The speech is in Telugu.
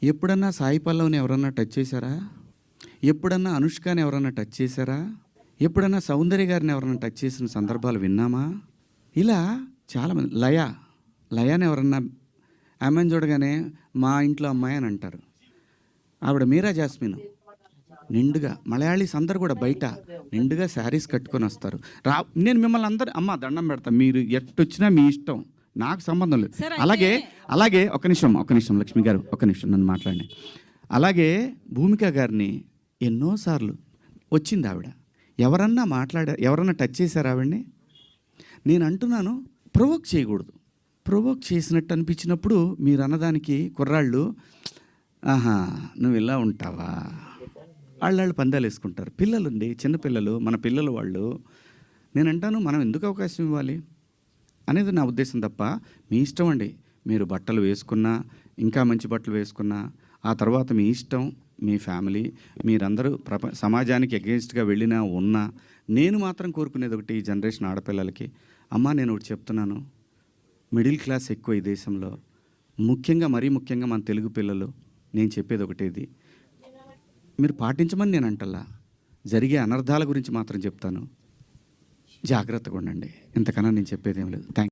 ఎప్పుడన్నా సాయి పల్లవిని ఎవరన్నా టచ్ చేశారా? ఎప్పుడన్నా అనుష్కని ఎవరన్నా టచ్ చేశారా? ఎప్పుడన్నా సౌందర్య గారిని ఎవరన్నా టచ్ చేసిన సందర్భాలు విన్నామా? ఇలా చాలామంది లయాని ఎవరన్నా ఆమెను చూడగానే మా ఇంట్లో అమ్మాయి అని అంటారు. ఆవిడ మీరా జాస్మిన్ నిండుగా మలయాళీస్ అందరు కూడా బయట నిండుగా శారీస్ కట్టుకొని వస్తారు. నేను మిమ్మల్ని అందరు అమ్మ దండం పెడతా, మీరు ఎట్టొచ్చినా మీ ఇష్టం, నాకు సంబంధం లేదు. అలాగే ఒక నిమిషం లక్ష్మి గారు, ఒక నిమిషం నన్ను మాట్లాడండి. అలాగే భూమిక గారిని ఎన్నోసార్లు వచ్చింది ఆవిడ. ఎవరన్నా టచ్ చేశారు ఆవిడ్ని? నేను అంటున్నాను, ప్రొవోక్ చేయకూడదు. ప్రొవోక్ చేసినట్టు అనిపించినప్పుడు మీరు అన్నదానికి కుర్రాళ్ళు ఆహా నువ్వు ఇలా ఉంటావా, వాళ్ళు పందాలు వేసుకుంటారు. పిల్లలుండి చిన్నపిల్లలు, మన పిల్లలు వాళ్ళు. నేను అంటాను, మనం ఎందుకు అవకాశం ఇవ్వాలి అనేది నా ఉద్దేశం తప్ప మీ ఇష్టం అండి. మీరు బట్టలు వేసుకున్నా, ఇంకా మంచి బట్టలు వేసుకున్నా, ఆ తర్వాత మీ ఇష్టం, మీ ఫ్యామిలీ, మీరందరూ సమాజానికి అగెన్స్ట్గా వెళ్ళినా ఉన్నా, నేను మాత్రం కోరుకునేది ఒకటి, ఈ జనరేషన్ ఆడపిల్లలకి, అమ్మ నేను ఒకటి చెప్తున్నాను, మిడిల్ క్లాస్ ఎక్కువ ఈ దేశంలో, మరీ ముఖ్యంగా మన తెలుగు పిల్లలు. నేను చెప్పేది ఒకటేది, మీరు పాటించమని నేను అంటల్లా, జరిగే అనర్థాల గురించి మాత్రం చెప్తాను. జాగ్రత్తగా ఉండండి. ఇంతకన్నా నేను చెప్పేది ఏం లేదు. థ్యాంక్